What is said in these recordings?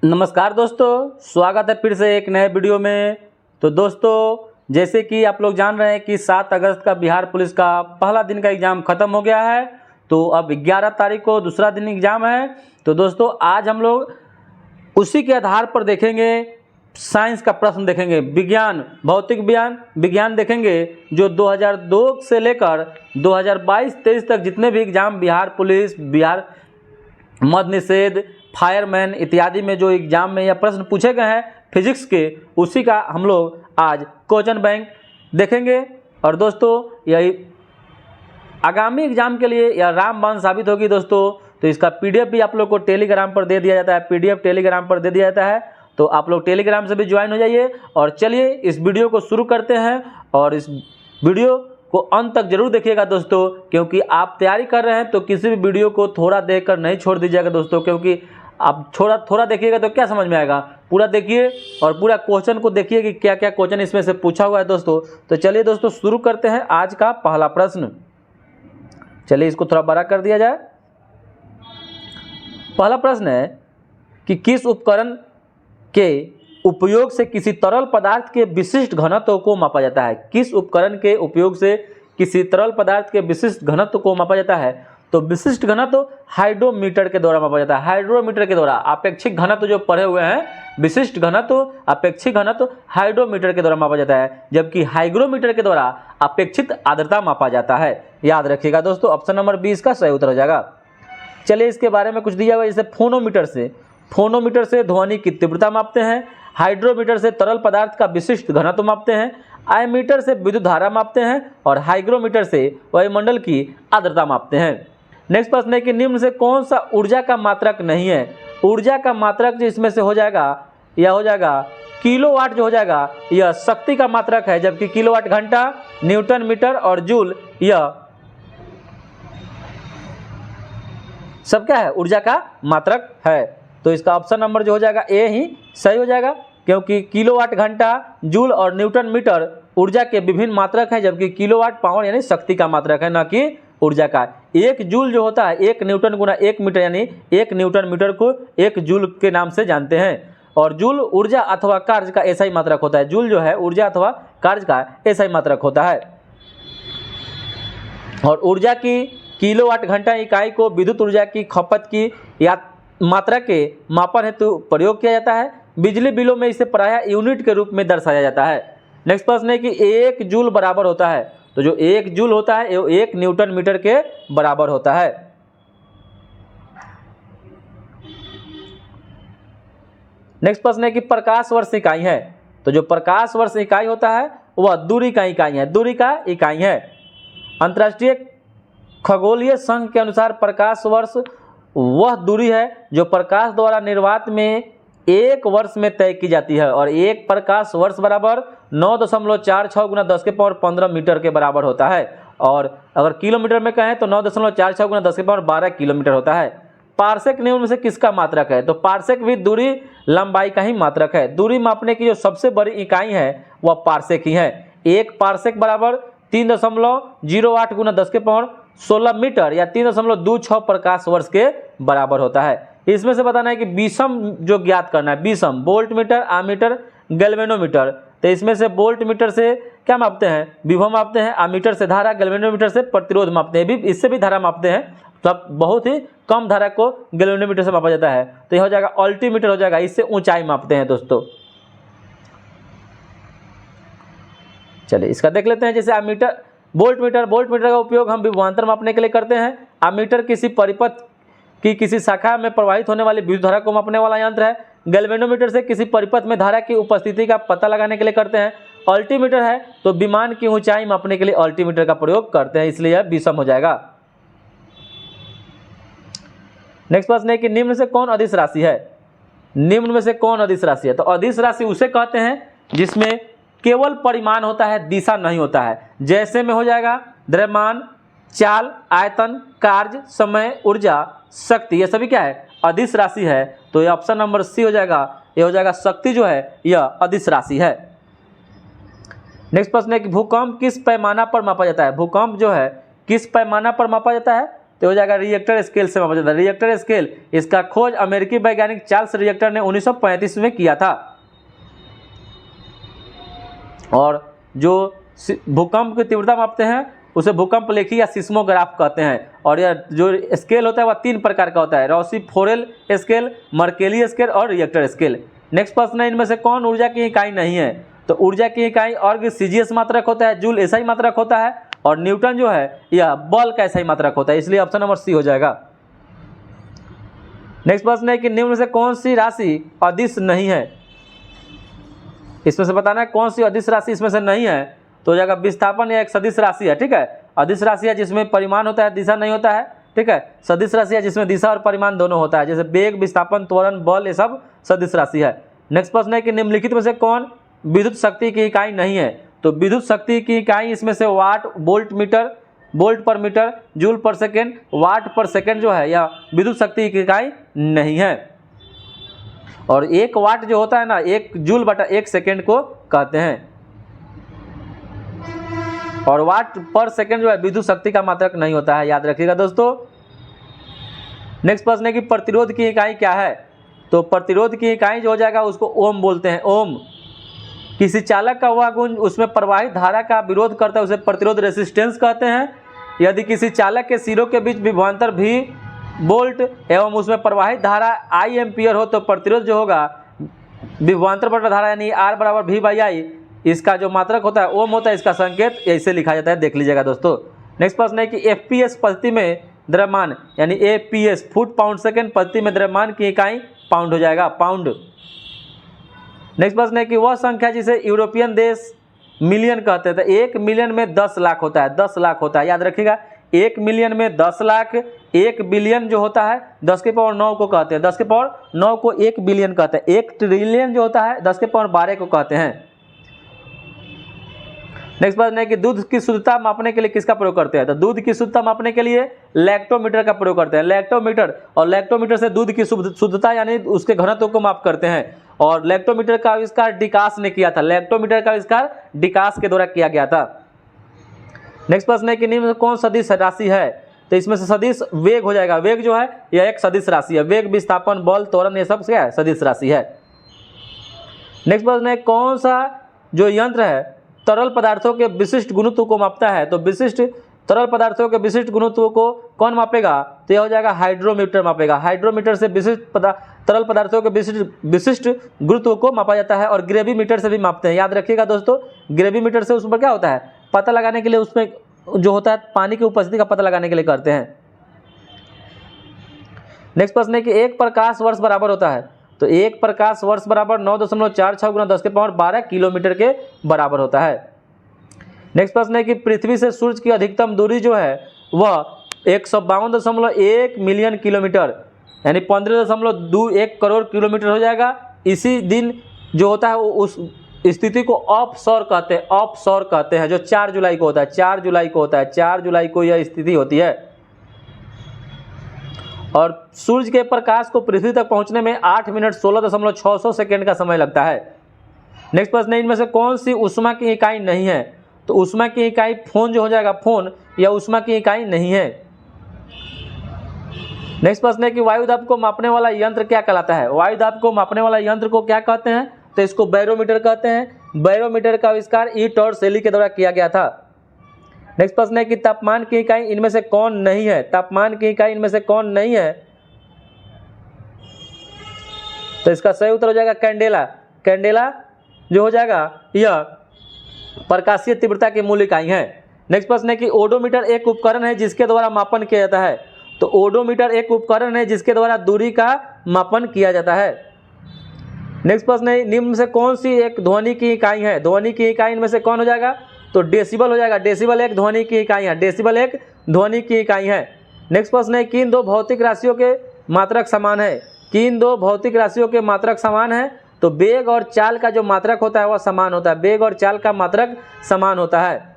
नमस्कार दोस्तों, स्वागत है फिर से एक नए वीडियो में। तो दोस्तों, जैसे कि आप लोग जान रहे हैं कि 7 अगस्त का बिहार पुलिस का पहला दिन का एग्ज़ाम ख़त्म हो गया है। तो अब 11 तारीख को दूसरा दिन एग्ज़ाम है। तो दोस्तों, आज हम लोग उसी के आधार पर देखेंगे, साइंस का प्रश्न देखेंगे, विज्ञान, भौतिक विज्ञान देखेंगे, जो 2002 से लेकर 2022-23 तक जितने भी एग्ज़ाम बिहार पुलिस, बिहार मद्य निषेध, फायरमैन इत्यादि में जो एग्जाम में यह प्रश्न पूछे गए हैं फिजिक्स के, उसी का हम लोग आज क्वेश्चन बैंक देखेंगे। और दोस्तों, यही आगामी एग्जाम के लिए यह रामबाण साबित होगी दोस्तों। तो इसका पीडीएफ भी आप लोग को टेलीग्राम पर दे दिया जाता है, पीडीएफ टेलीग्राम पर दे दिया जाता है। तो आप लोग टेलीग्राम से भी ज्वाइन हो जाइए। और चलिए इस वीडियो को शुरू करते हैं, और इस वीडियो को अंत तक जरूर देखिएगा दोस्तों, क्योंकि आप तैयारी कर रहे हैं तो किसी भी वीडियो को थोड़ा देखकर नहीं छोड़ दीजिएगा दोस्तों, क्योंकि आप थोड़ा देखिएगा तो क्या समझ में आएगा। पूरा देखिए और पूरा क्वेश्चन को देखिए कि क्या क्या क्वेश्चन इसमें से पूछा हुआ है दोस्तों। तो चलिए दोस्तों, शुरू करते हैं आज का पहला प्रश्न। चलिए इसको थोड़ा बड़ा कर दिया जाए। पहला प्रश्न है कि किस उपकरण के उपयोग से किसी तरल पदार्थ के विशिष्ट घनत्व को मापा जाता है। किस उपकरण के उपयोग से किसी तरल पदार्थ के विशिष्ट घनत्व को मापा जाता है। तो विशिष्ट घनत्व हाइड्रोमीटर के द्वारा मापा जाता है। हाइड्रोमीटर के द्वारा अपेक्षिक घनत्व जो पढ़े हुए हैं, विशिष्ट घनत्व, अपेक्षिक घनत्व हाइड्रोमीटर के द्वारा मापा जाता है, जबकि हाइग्रोमीटर के द्वारा अपेक्षित आर्द्रता मापा जाता है। याद रखिएगा दोस्तों, ऑप्शन नंबर 20 का सही उत्तर हो जाएगा। चलिए इसके बारे में कुछ दिया हुआ है, जैसे फोनोमीटर से ध्वनि की तीव्रता मापते हैं, हाइड्रोमीटर से तरल पदार्थ का विशिष्ट घनत्व मापते हैं, आयमीटर से विद्युत धारा मापते हैं, और हाइग्रोमीटर से वायुमंडल की आर्द्रता मापते हैं। नेक्स्ट प्रश्न है कि निम्न से कौन सा ऊर्जा का मात्रक नहीं है। ऊर्जा का मात्रक जो इसमें से हो जाएगा, यह हो जाएगा किलोवाट, जो हो जाएगा यह शक्ति का मात्रक है, जबकि किलोवाट घंटा, न्यूटन मीटर और जूल यह सब क्या है, ऊर्जा का मात्रक है। तो इसका ऑप्शन नंबर जो हो जाएगा ए ही सही हो जाएगा, क्योंकि किलोवाट घंटा, जूल और न्यूटन मीटर ऊर्जा के विभिन्न मात्रक हैं, जबकि किलोवाट पावर यानी शक्ति का मात्रक है, न कि ऊर्जा का। एक जूल जो होता है 1 न्यूटन गुना 1 मीटर, यानी 1 न्यूटन मीटर को 1 जूल के नाम से जानते हैं। और जूल ऊर्जा अथवा कार्य का ऐसा ही मात्रक होता है। जूल जो है ऊर्जा अथवा कार्य का ऐसा ही मात्रक होता है। और ऊर्जा की किलोवाट घंटा इकाई को विद्युत ऊर्जा की खपत की या मात्रा के मापन हेतु प्रयोग किया जाता है। बिजली बिलों में इसे प्रायः यूनिट के रूप में दर्शाया जाता है। नेक्स्ट प्रश्न है कि 1 जूल बराबर होता है। तो जो 1 जूल होता है वो 1 न्यूटन मीटर के बराबर होता है। नेक्स्ट प्रश्न है कि प्रकाश वर्ष इकाई है। तो जो प्रकाश वर्ष इकाई होता है वह दूरी का इकाई है, दूरी का इकाई है। अंतर्राष्ट्रीय खगोलीय संघ के अनुसार प्रकाश वर्ष वह दूरी है जो प्रकाश द्वारा निर्वात में 1 वर्ष में तय की जाती है, और 1 प्रकाश वर्ष बराबर 9.46 गुना 10 के पावर 15 मीटर के बराबर होता है। और अगर किलोमीटर में कहें तो 9.46 गुना 10 के पावर 12 किलोमीटर होता है। पार्सेक नियम में से किसका मात्रक है। तो पार्सेक भी दूरी लंबाई का ही मात्रक है। दूरी मापने की जो सबसे बड़ी इकाई है वह पार्सेक ही है। 1 पार्सेक बराबर 3.08 गुना 10 के पावर 16 मीटर या 3.26 प्रकाश वर्ष के बराबर होता है। इसमें से बताना है कि विषम जो ज्ञात करना है, विषम वोल्ट मीटर, आमीटर, गैल्वेनोमीटर। तो इसमें से वोल्ट मीटर से क्या मापते हैं, विभव मापते हैं, आमीटर से धारा, गैल्वेनोमीटर से प्रतिरोध मापते हैं, इससे भी धारा मापते हैं। तो बहुत ही कम धारा को गैल्वेनोमीटर से मापा जाता है। तो यह हो जाएगा अल्टीमीटर हो जाएगा, इससे ऊंचाई मापते हैं दोस्तों। चलिए इसका देख लेते हैं। जैसे आमीटर, वोल्ट मीटर का उपयोग हम विभवांतर मापने के लिए करते हैं। आमीटर किसी परिपथ की किसी शाखा में प्रवाहित होने वाली विद्युत धारा को मापने वाला यंत्र है। गैल्वेनोमीटर से किसी परिपथ में धारा की उपस्थिति का पता लगाने के लिए करते हैं। अल्टीमीटर है तो विमान की ऊंचाई मापने के लिए अल्टीमीटर का प्रयोग करते हैं, इसलिए यह विषम हो जाएगा। नेक्स्ट प्रश्न है कि निम्न से कौन अदिश राशि है। निम्न में से कौन अदिश राशि है। तो अदिश राशि उसे कहते हैं जिसमें केवल परिमाण होता है, दिशा नहीं होता है। जैसे में हो जाएगा द्रव्यमान, चाल, आयतन, कार्य, समय, ऊर्जा, शक्ति, ये सभी क्या है, अदिश राशि है। तो ये ऑप्शन नंबर सी हो जाएगा, ये हो जाएगा शक्ति जो है यह अदिश राशि है। नेक्स्ट प्रश्न है कि भूकंप किस पैमाना पर मापा जाता है। भूकंप जो है किस पैमाना पर मापा जाता है। तो हो जाएगा रिएक्टर स्केल से मापा जाता है। रिएक्टर स्केल, इसका खोज अमेरिकी वैज्ञानिक चार्ल्स रिएक्टर ने 1935 में किया था। और जो भूकंप की तीव्रता मापते हैं उसे भूकंप लेखी या सिस्मोग्राफ कहते हैं। और यह जो स्केल होता है वह 3 प्रकार का होता है, रॉसी-फोरेल स्केल, मर्केली स्केल और रिएक्टर स्केल। नेक्स्ट प्रश्न है, इनमें से कौन ऊर्जा की इकाई नहीं है? तो ऊर्जा की इकाई ऑर्ग सीजीएस मात्रक होता है, जूल एसआई मात्रक होता है, और न्यूटन जो है यह बल का एसआई मात्रक होता है, इसलिए ऑप्शन नंबर सी हो जाएगा। नेक्स्ट प्रश्न है कि निम्न में से कौन सी राशि अदिश नहीं है? इसमें से बताना है कौन सी अदिश राशि इसमें से नहीं है। तो हो जाएगा विस्थापन, या एक सदिश राशि है, ठीक है। अदिश राशि है जिसमें परिमाण होता है, दिशा नहीं होता है, ठीक है। सदिश राशि है जिसमें दिशा और परिमाण दोनों होता है, जैसे वेग, विस्थापन, त्वरण, बल, ये सब सदिश राशि है। नेक्स्ट प्रश्न है कि निम्नलिखित में से कौन विद्युत शक्ति की इकाई नहीं है? तो विद्युत शक्ति की इकाई इसमें से वाट, वोल्ट पर मीटर, जूल पर सेकेंड, वाट पर सेकेंड जो है या विद्युत शक्ति की इकाई नहीं है। और 1 वाट जो होता है ना, 1 जूल बटा 1 सेकेंड को कहते हैं। और वाट पर सेकेंड जो है विद्युत शक्ति का मात्रक नहीं होता है, याद रखिएगा दोस्तों। नेक्स्ट प्रश्न है कि प्रतिरोध की इकाई क्या है? तो प्रतिरोध की इकाई जो हो जाएगा उसको ओम बोलते हैं, ओम। किसी चालक का वह गुण उसमें प्रवाहित धारा का विरोध करता है उसे प्रतिरोध रेसिस्टेंस कहते हैं। यदि किसी चालक के सिरों के बीच विभवांतर भी वोल्ट एवं उसमें प्रवाहित धारा आई एम्पियर हो तो प्रतिरोध जो होगा विभवांतर बटा धारा यानी R बराबर V/I, इसका जो मात्रक होता है ओम होता है, इसका संकेत ऐसे लिखा जाता है, देख लीजिएगा दोस्तों। नेक्स्ट प्रश्न है कि FPS पद्धति में द्रव्यमान यानी APS फुट पाउंड सेकेंड पद्धति में द्रव्यमान की इकाई पाउंड हो जाएगा, पाउंड। नेक्स्ट प्रश्न है कि वह संख्या जिसे यूरोपियन देश मिलियन कहते हैं, तो 1 मिलियन में 10 लाख होता है, 10 लाख होता है, याद रखिएगा। 1 मिलियन में 10 लाख, 1 बिलियन जो होता है 10 के पावर 9 को कहते हैं, 10 के पावर 9 को 1 बिलियन कहते हैं। 1 ट्रिलियन जो होता है 10 के पावर 12 को कहते हैं। नेक्स्ट प्रश्न है कि दूध की शुद्धता मापने के लिए किसका प्रयोग करते हैं? तो दूध की शुद्धता मापने के लिए लैक्टोमीटर का प्रयोग करते हैं, लैक्टोमीटर। और लैक्टोमीटर से दूध की शुद्धता यानी उसके घनत्व को माप करते हैं। और लैक्टोमीटर का आविष्कार डिकास ने किया था, लैक्टोमीटर का आविष्कार डिकास के द्वारा किया गया था। नेक्स्ट प्रश्न है कि निम्न में कौन सदिश राशि है? तो इसमें से सदिश वेग हो जाएगा, वेग जो है यह एक सदिश राशि है, वेग, विस्थापन, बल, त्वरण, ये सब क्या है? सदिश राशि है। नेक्स्ट प्रश्न है कौन सा जो यंत्र है तरल पदार्थों के विशिष्ट गुरुत्व को मापता है? तो विशिष्ट तरल पदार्थों के विशिष्ट गुरुत्व को कौन मापेगा? तो यह हो जाएगा हाइड्रोमीटर मापेगा। हाइड्रोमीटर से विशिष्ट तरल पदार्थों के विशिष्ट गुरुत्व को मापा जाता है। और ग्रेविमीटर से भी मापते हैं, याद रखिएगा दोस्तों। ग्रेविमीटर से उस पर क्या होता है? पता लगाने के लिए, उसमें जो होता है पानी की उपस्थिति का पता लगाने के लिए करते हैं। नेक्स्ट प्रश्न है कि 1 प्रकाश वर्ष बराबर होता है? तो 1 प्रकाश वर्ष बराबर 9.46 गुना 10 के पावर 12 किलोमीटर के बराबर होता है। नेक्स्ट प्रश्न है कि पृथ्वी से सूर्य की अधिकतम दूरी जो है वह 152.1 मिलियन किलोमीटर यानी 15.21 करोड़ किलोमीटर हो जाएगा। इसी दिन जो होता है उस स्थिति को ऑफशोर कहते हैं, ऑफशोर कहते हैं, जो 4 जुलाई को होता है, 4 जुलाई को होता है, 4 जुलाई को यह स्थिति होती है। और सूर्य के प्रकाश को पृथ्वी तक पहुंचने में 8 मिनट 16.600 सेकेंड का समय लगता है। नेक्स्ट प्रश्न है इनमें से कौन सी ऊष्मा की इकाई नहीं है? तो ऊष्मा की इकाई फोन जो हो जाएगा, फोन, या ऊष्मा की इकाई नहीं है। नेक्स्ट प्रश्न है कि वायुदाब को मापने वाला यंत्र क्या कहलाता है? वायुदाब को मापने वाला यंत्र को क्या कहते हैं? तो इसको बैरोमीटर कहते हैं। बैरोमीटर का आविष्कार ईट और सेली के द्वारा किया गया था। नेक्स्ट प्रश्न है कि तापमान की इकाई इनमें से कौन नहीं है? तापमान की इकाई इनमें से कौन नहीं है? तो इसका सही उत्तर हो जाएगा कैंडेला। कैंडेला जो हो जाएगा यह प्रकाशीय तीव्रता की मूल इकाई है। नेक्स्ट प्रश्न है कि ओडोमीटर एक उपकरण है जिसके द्वारा मापन किया जाता है। तो ओडोमीटर एक उपकरण है जिसके द्वारा दूरी का मापन किया जाता है। नेक्स्ट प्रश्न है निम्न से कौन सी एक ध्वनि की इकाई है? ध्वनि की इकाई इनमें से कौन हो जाएगा? तो डेसिबल हो जाएगा। डेसिबल एक ध्वनि की इकाई है, डेसिबल एक ध्वनि की इकाई है। नेक्स्ट प्रश्न है किन 2 भौतिक राशियों के मात्रक समान है? किन 2 भौतिक राशियों के मात्रक समान है? तो वेग और चाल का जो मात्रक होता है वह समान होता है, वेग और चाल का मात्रक समान होता है।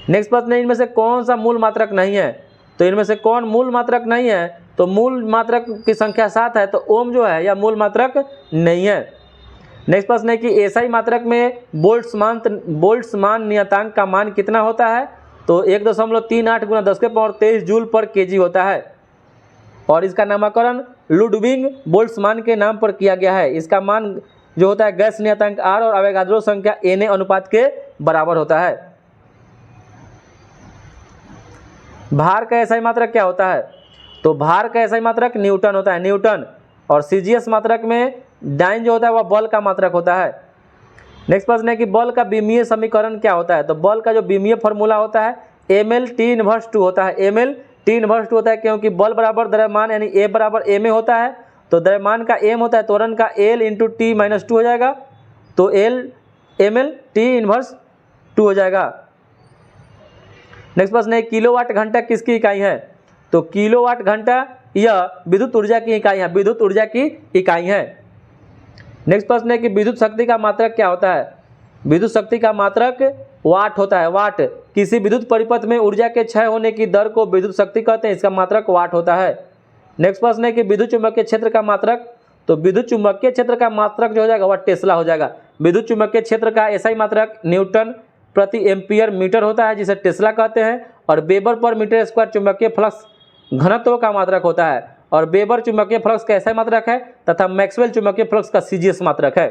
नेक्स्ट प्रश्न है इनमें से कौन सा मूल मात्रक नहीं है? तो इनमें से कौन मूल मात्रक नहीं है? तो मूल मात्रक की संख्या 7 है, तो ओम जो है यह मूल मात्रक नहीं है। नेक्स्ट प्रश्न है कि एसआई मात्रक में बोल्ट्जमान नियतांक का मान कितना होता है? तो 1.38 गुना 10⁻23 जूल पर केजी होता है। और इसका नामकरण लुडविग बोल्ट्जमान के नाम पर किया गया है। इसका मान जो होता है गैस नियतांक R और अवोगाद्रो संख्या Na अनुपात के बराबर होता है। भार का एसआई मात्रक क्या होता है? तो भार का एसआई मात्रक न्यूटन होता है, न्यूटन। और सीजीएस मात्रक में डाइन जो होता है वह बल का मात्रक होता है। नेक्स्ट प्रश्न है कि बल का बीमीय समीकरण क्या होता है? तो बल का जो बीमीय फॉर्मूला होता है ml T−2 होता है, ml T−2 होता है, क्योंकि बल बराबर द्रव्यमान यानी A बराबर A में होता है। तो द्रव्यमान का m होता है त्वरण का L × T−2 हो जाएगा, तो ml T−2 हो जाएगा। नेक्स्ट प्रश्न है किलोवाट घंटा किसकी इकाई है? तो किलोवाट घंटा यह विद्युत ऊर्जा की इकाई है, विद्युत ऊर्जा की इकाई है। नेक्स्ट प्रश्न है कि विद्युत शक्ति का मात्रक क्या होता है? विद्युत शक्ति का मात्रक वाट होता है, वाट। किसी विद्युत परिपथ में ऊर्जा के क्षय होने की दर को विद्युत शक्ति कहते हैं, इसका मात्रक वाट होता है। नेक्स्ट प्रश्न है कि विद्युत चुम्बकीय क्षेत्र का मात्रक, तो विद्युत चुम्बकीय क्षेत्र का मात्रक जो हो जाएगा वह टेस्ला हो जाएगा। विद्युत चुम्बकीय क्षेत्र का एसआई मात्रक न्यूटन प्रति एम्पियर मीटर होता है, जिसे टेस्ला कहते हैं। और वेबर पर मीटर स्क्वायर चुम्बकीय फ्लक्स घनत्व का मात्रक होता है। और वेबर चुम्बकीय फ्लक्स का एसआई मात्रक है तथा मैक्सवेल चुम्बकीय फ्लक्स का सीजीएस मात्रक है।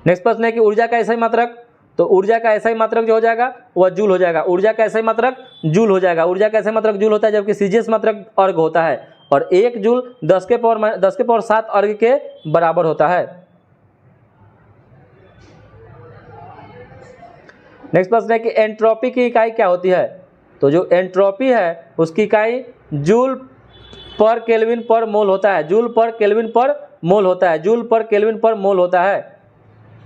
नेक्स्ट प्रश्न है कि ऊर्जा का एसआई मात्रक, तो ऊर्जा का एसआई मात्रक जो हो जाएगा वह जूल हो जाएगा। ऊर्जा का एसआई मात्रक जूल हो जाएगा। ऊर्जा का एसआई मात्रक जूल होता है, जबकि सीजीएस मात्रक अर्ग होता है। और 1 जूल 10⁻7 अर्ग के बराबर होता है। नेक्स्ट प्रश्न है कि एंट्रोपी की इकाई क्या होती है? तो जो एंट्रोपी है उसकी इकाई जूल पर केल्विन पर मोल होता है, जूल पर केल्विन पर मोल होता है, जूल पर केल्विन पर मोल होता है।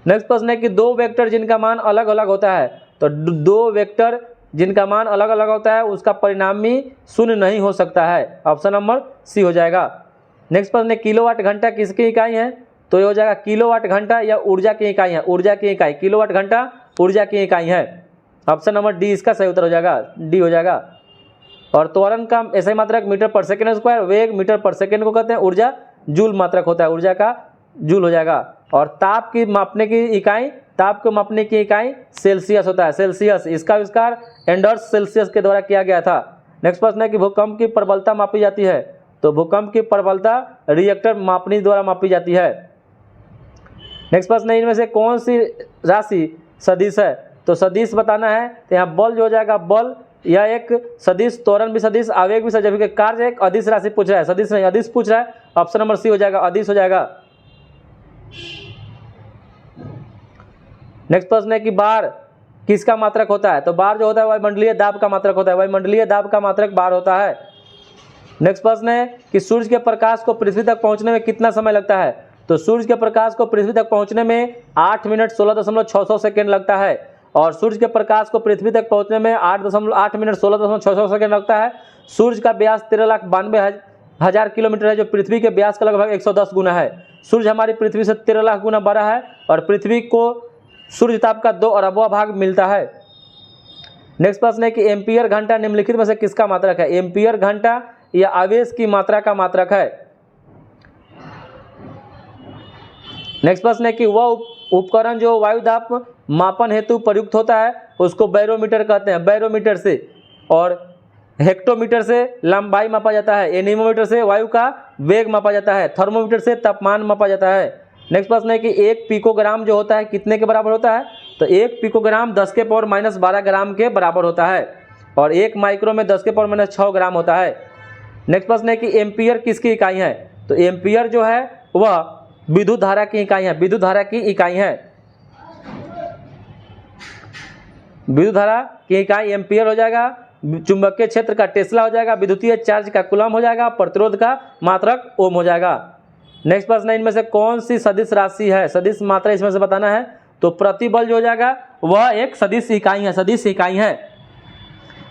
नेक्स्ट प्रश्न है कि दो वेक्टर जिनका मान अलग अलग होता है, तो दो वेक्टर जिनका मान अलग अलग होता है उसका परिणामी शून्य नहीं हो सकता है, ऑप्शन नंबर सी हो जाएगा। नेक्स्ट प्रश्न है किलोवाट घंटा किसकी इकाई है? तो ये हो जाएगा किलोवाट घंटा या ऊर्जा की इकाई है, ऊर्जा की इकाई। किलोवाट घंटा ऊर्जा की इकाई है, ऑप्शन नंबर डी इसका सही उत्तर हो जाएगा, डी हो जाएगा। और त्वरण का एसआई मात्रक मीटर पर सेकेंड स्क्वायर, वेग मीटर पर सेकेंड को कहते हैं, ऊर्जा जूल मात्रक होता है, ऊर्जा का जूल हो जाएगा। और ताप की मापने की इकाई, ताप को मापने की इकाई सेल्सियस होता है, सेल्सियस। इसका आविष्कार एंडर्स सेल्सियस के द्वारा किया गया था। नेक्स्ट प्रश्न है कि भूकंप की प्रबलता मापी जाती है, तो भूकंप की प्रबलता रिएक्टर मापनी द्वारा मापी जाती है। नेक्स्ट प्रश्न है इनमें से कौन सी राशि सदिश है? तो सदिश बताना है, तो यहाँ बल जो हो जाएगा बल, यह एक सदिश, त्वरण भी सदिश, आवेग भी सदिश, जबकि कार्य एक अदिश राशि पूछ रहा है, सदिश नहीं अदिश पूछ रहा है, ऑप्शन नंबर सी हो जाएगा, अदिश हो जाएगा। नेक्स्ट प्रश्न है कि बार किसका मात्रक होता है? तो बार जो होता है वायुमंडलीय दाब का मात्रक होता है, वायुमंडलीय दाब का मात्रक बार होता है। नेक्स्ट प्रश्न है कि सूर्य के प्रकाश को पृथ्वी तक पहुंचने में कितना समय लगता है? तो सूर्य के प्रकाश को पृथ्वी तक पहुंचने में 8 मिनट 16.66 सेकेंड लगता है। और सूर्य के प्रकाश को पृथ्वी तक पहुंचने में 8 मिनट 16.66 सेकेंड लगता है। सूर्य का व्यास 13,92,000 किलोमीटर है, जो पृथ्वी के व्यास का लगभग 110 गुना है। सूर्य हमारी पृथ्वी से 13 लाख गुना बड़ा है और पृथ्वी को सूर्य ताप का 2 अरबवां भाग मिलता है। नेक्स्ट प्रश्न है कि एम्पियर घंटा निम्नलिखित में से किसका मात्रक है? एम्पियर घंटा या आवेश की मात्रा का मात्रक है। नेक्स्ट प्रश्न है कि वह उपकरण जो वायु दाब मापन हेतु प्रयुक्त होता है उसको बैरोमीटर कहते हैं, बैरोमीटर से। और हेक्टोमीटर से लंबाई मापा जाता है, एनीमोमीटर से वायु का वेग मापा जाता है, थर्मोमीटर से तापमान मापा जाता है। नेक्स्ट प्रश्न है कि 1 पिकोग्राम जो होता है कितने के बराबर होता है? तो 1 पिकोग्राम 10⁻−12 ग्राम के बराबर होता है। और 1 माइक्रो में 10⁻6 ग्राम होता है। नेक्स्ट प्रश्न है कि एम्पियर किसकी इकाई है? तो एम्पियर जो है वह विद्युत धारा की इकाई है, विद्युत धारा की इकाई है। विद्युत धारा की इकाई एम्पियर हो जाएगा, चुंबकीय क्षेत्र का टेस्ला हो जाएगा, विद्युतीय चार्ज का कूलम हो जाएगा, प्रतिरोध का मात्रक ओम हो जाएगा। नेक्स्ट प्रश्न है इनमें से कौन सी सदिश राशि है, सदिश मात्रा इसमें से बताना है। तो प्रतिबल जो हो जाएगा वह एक सदिश इकाई है, सदिश इकाई है।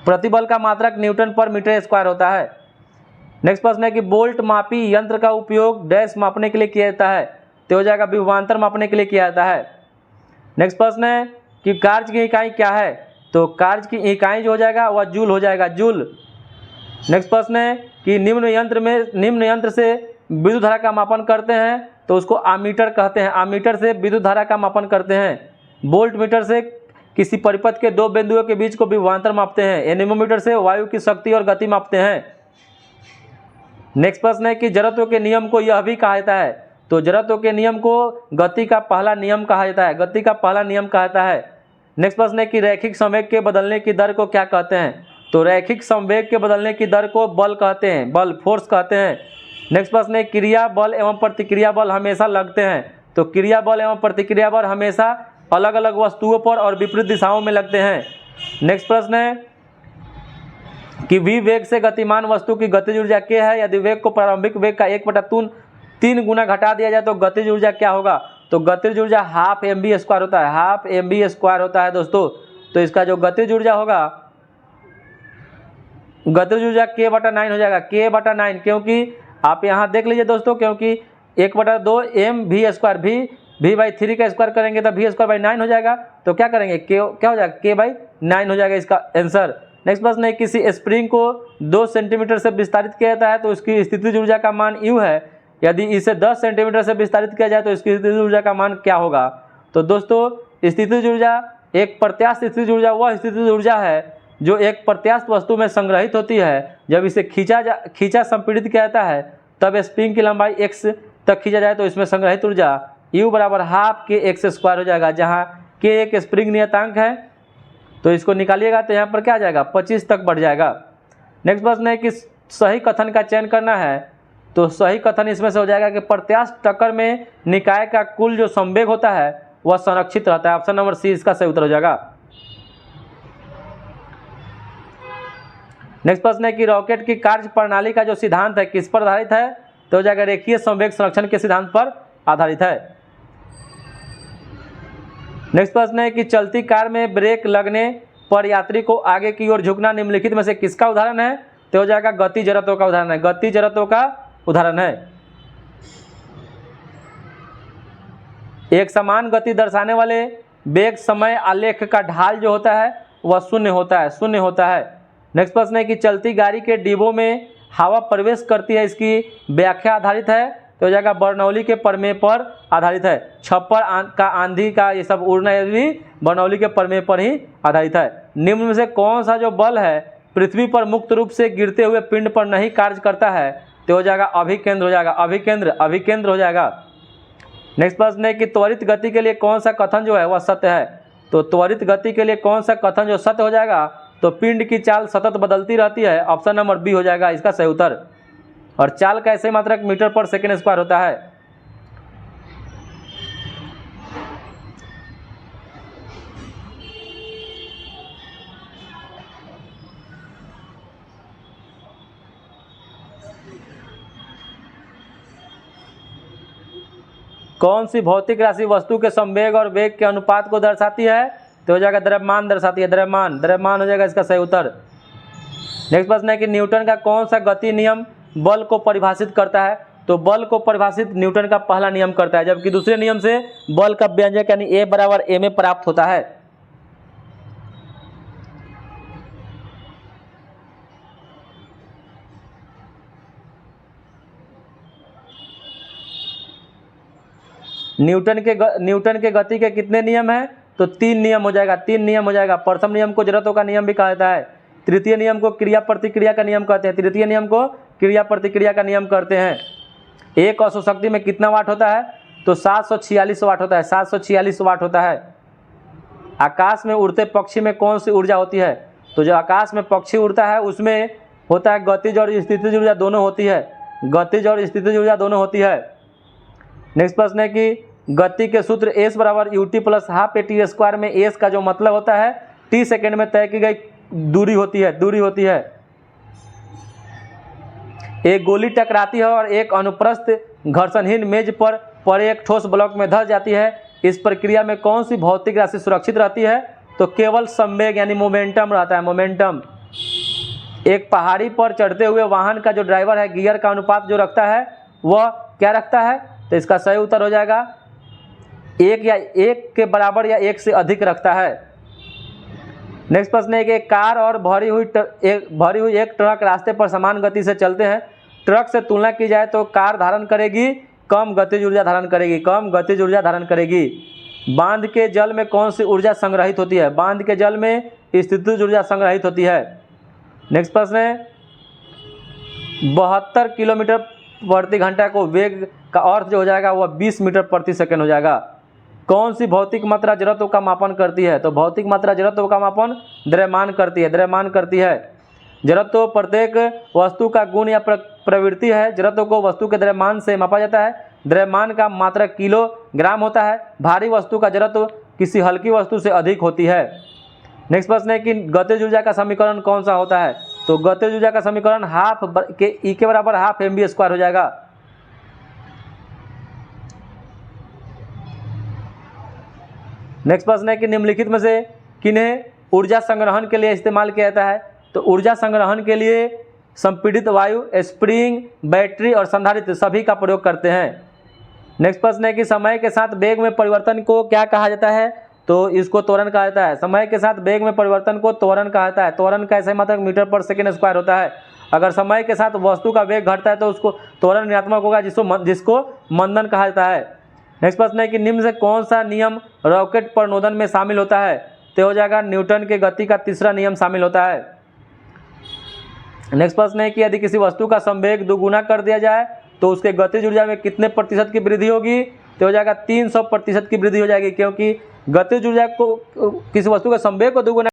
प्रतिबल का मात्रक न्यूटन पर मीटर स्क्वायर होता है। नेक्स्ट प्रश्न है कि बोल्ट मापी यंत्र का उपयोग डैश मापने के लिए किया जाता है, तो हो जाएगा विभवांतर मापने के लिए किया जाता है। नेक्स्ट प्रश्न है कि कार्य की इकाई क्या है? तो कार्य की इकाई जो हो जाएगा वह जूल हो जाएगा, जूल। नेक्स्ट प्रश्न है कि निम्न यंत्र से विद्युत धारा का मापन करते हैं तो उसको आमीटर कहते हैं, आमीटर से विद्युत धारा का मापन करते हैं। वोल्ट मीटर से किसी परिपथ के दो बिंदुओं के बीच को विभवांतर मापते हैं। एनीमोमीटर से वायु की शक्ति और गति मापते हैं। नेक्स्ट प्रश्न है कि जड़त्व के नियम को यह भी कहा जाता है। तो जड़त्व के नियम को गति का पहला नियम कहा जाता है। गति का पहला नियम कहा जाता है। नेक्स्ट प्रश्न है कि रैखिक संवेग के बदलने की दर को क्या कहते हैं। तो रैखिक संवेग के बदलने की दर को बल कहते हैं, बल, फोर्स कहते हैं। नेक्स्ट प्रश्न है क्रिया बल एवं प्रतिक्रिया बल हमेशा लगते हैं। तो क्रिया बल एवं प्रतिक्रिया बल हमेशा अलग अलग वस्तुओं पर और विपरीत दिशाओं में लगते हैं। नेक्स्ट प्रश्न है कि v वेग से गतिमान वस्तु की गतिज ऊर्जा क्या है। यदि वेग को प्रारंभिक वेग का 1/3 गुना घटा दिया जाए तो गतिज ऊर्जा क्या होगा। तो गतिज ऊर्जा हाफ mv² होता है, हाफ mv² होता है दोस्तों। तो इसका जो गतिज ऊर्जा होगा, गतिज ऊर्जा k/9 हो जाएगा, k/9, क्योंकि आप यहाँ देख लीजिए दोस्तों, क्योंकि 1/2 mv², v/3 का स्क्वायर करेंगे तो v²/9 हो जाएगा। तो क्या करेंगे, क्या हो जाएगा, k/9 हो जाएगा इसका आंसर। नेक्स्ट प्रश्न है किसी स्प्रिंग को 2 सेंटीमीटर से विस्तारित किया जाता है तो उसकी स्थितिज ऊर्जा का मान यू है। यदि इसे 10 सेंटीमीटर से विस्तारित किया जाए तो इसकी स्थितिज ऊर्जा का मान क्या होगा। तो दोस्तों स्थितिज ऊर्जा, एक प्रत्यास्थ स्थितिज ऊर्जा वह स्थितिज ऊर्जा है जो एक प्रत्यास्थ वस्तु में संग्रहित होती है। जब इसे खींचा संपीड़ित किया जाता है तब स्प्रिंग की लंबाई x तक खींचा जाए तो इसमें संग्रहित ऊर्जा U = ½ kx² हो जाएगा, जहाँ k एक स्प्रिंग नियतांक है। तो इसको निकालिएगा तो यहाँ पर क्या आ जाएगा, 25 तक बढ़ जाएगा। नेक्स्ट प्रश्न है कि सही कथन का चयन करना है। तो सही कथन इसमें से हो जाएगा कि प्रत्यास्थ टक्कर में निकाय का कुल जो संवेग होता है वह संरक्षित रहता है। ऑप्शन नंबर सी इसका सही उत्तर हो जाएगा। नेक्स्ट प्रश्न है कि रॉकेट की कार्य प्रणाली का जो सिद्धांत है किस पर आधारित है। तो हो जाएगा रेखीय संवेग संरक्षण के सिद्धांत पर आधारित है। नेक्स्ट प्रश्न है कि चलती कार में ब्रेक लगने पर यात्री को आगे की ओर झुकना निम्नलिखित में से किसका उदाहरण है। तो हो जाएगा गति जड़त्व का उदाहरण है, गति जड़त्व का उदाहरण है। एक समान गति दर्शाने वाले वेग समय आलेख का ढाल जो होता है वह शून्य होता है। नेक्स्ट प्रश्न है कि चलती गाड़ी के डिब्बों में हवा प्रवेश करती है, इसकी व्याख्या आधारित है। तो हो जाएगा बर्नौली के प्रमेय पर आधारित है। छप्पर का, आंधी का, ये सब उड़ना भी बर्नौली के प्रमेय पर ही आधारित है। निम्न में से कौन सा जो बल है पृथ्वी पर मुक्त रूप से गिरते हुए पिंड पर नहीं कार्य करता है। तो हो जाएगा अभिकेंद्र हो जाएगा, अभिकेंद्र हो जाएगा। नेक्स्ट प्रश्न है कि त्वरित गति के लिए कौन सा कथन जो है वह सत्य है। तो त्वरित गति के लिए कौन सा कथन जो सत्य हो जाएगा। तो पिंड की चाल सतत बदलती रहती है। ऑप्शन नंबर बी हो जाएगा इसका सही उत्तर। और चाल का ऐसे मात्रक मीटर/सेकंड² होता है। कौन सी भौतिक राशि वस्तु के संवेग और वेग के अनुपात को दर्शाती है। तो हो जाएगा द्रव्यमान दर्शाती है, द्रव्यमान हो जाएगा इसका सही उत्तर। नेक्स्ट प्रश्न है कि न्यूटन का कौन सा गति नियम बल को परिभाषित करता है। तो बल को परिभाषित न्यूटन का पहला नियम करता है, जबकि दूसरे नियम से बल का व्यंजक यानी A = ma प्राप्त होता है। न्यूटन के गति के कितने नियम हैं। तो 3 नियम हो जाएगा, प्रथम नियम को जड़त्व का नियम भी कहा जाता है। तृतीय नियम को क्रिया प्रतिक्रिया का नियम कहते हैं। एक औष्ण में कितना वाट होता है। तो 746 वाट होता है, 746 वाट होता है। आकाश में उड़ते पक्षी में कौन सी ऊर्जा होती है। तो जो आकाश में पक्षी उड़ता है उसमें होता है गतिज और स्थितिज ऊर्जा दोनों होती है। नेक्स्ट प्रश्न है कि गति के सूत्र S = ut + ½ at² में S का जो मतलब होता है t सेकेंड में तय की गई दूरी होती है। एक गोली टकराती है और एक अनुप्रस्थ घर्षणहीन मेज पर एक ठोस ब्लॉक में धंस जाती है। इस प्रक्रिया में कौन सी भौतिक राशि सुरक्षित रहती है। तो केवल संवेग यानी मोमेंटम रहता है, मोमेंटम। एक पहाड़ी पर चढ़ते हुए वाहन का जो ड्राइवर है गियर का अनुपात जो रखता है वह क्या रखता है। तो इसका सही उत्तर हो जाएगा 1 के बराबर या 1 से अधिक रखता है। नेक्स्ट प्रश्न है कि एक कार और भरी हुई एक ट्रक रास्ते पर समान गति से चलते हैं। ट्रक से तुलना की जाए तो कार धारण करेगी कम गतिज ऊर्जा धारण करेगी। बांध के जल में कौन सी ऊर्जा संग्रहित होती है? बांध के जल में स्थितिज ऊर्जा संग्रहित होती है। नेक्स्ट प्रश्न है 72 किलोमीटर प्रति घंटा को वेग का अर्थ जो हो जाएगा वह 20 मीटर प्रति सेकंड हो जाएगा। कौन सी भौतिक मात्रा जड़त्व का मापन करती है? तो भौतिक मात्रा जड़त्व का मापन द्रव्यमान करती है। द्रव्यमान करती है। जड़त्व प्रत्येक वस्तु का गुण या प्रवृत्ति है। जड़त्व को वस्तु के द्रव्यमान से मापा जाता है। द्रव्यमान का मात्रक किलोग्राम होता है। भारी वस्तु का जड़त्व किसी हल्की वस्तु से अधिक होती है। नेक्स्ट प्रश्न है कि गतिज ऊर्जा का समीकरण कौन सा होता है? तो गतिज ऊर्जा का समीकरण हाफ के ई के बराबर हाफ mv² हो जाएगा। नेक्स्ट प्रश्न है कि निम्नलिखित में से किन्हें ऊर्जा संग्रहण के लिए इस्तेमाल किया जाता है? तो ऊर्जा संग्रहण के लिए संपीड़ित वायु, स्प्रिंग, बैटरी और संधारित्र सभी का प्रयोग करते हैं। नेक्स्ट प्रश्न है कि समय के साथ वेग में परिवर्तन को क्या कहा जाता है? तो इसको त्वरण कहा जाता है। समय के साथ वेग में परिवर्तन को त्वरण कहा जाता है। त्वरण का ऐसा मात्रक मीटर पर सेकेंड स्क्वायर होता है। अगर समय के साथ वस्तु का वेग घटता है तो उसको त्वरण ऋणात्मक होगा, जिसको मंदन कहा जाता है। नेक्स्ट प्रश्न है कि निम्न से कौन सा नियम रॉकेट प्रणोदन में शामिल होता है? तो हो जाएगा न्यूटन के गति का तीसरा नियम शामिल होता है। नेक्स्ट प्रश्न है कि यदि किसी वस्तु का संवेग दोगुना कर दिया जाए तो उसके गतिज ऊर्जा में कितने प्रतिशत की वृद्धि होगी? तो हो जाएगा 300% की वृद्धि हो जाएगी, क्योंकि गतिज ऊर्जा को किसी वस्तु का संवेग को दोगुना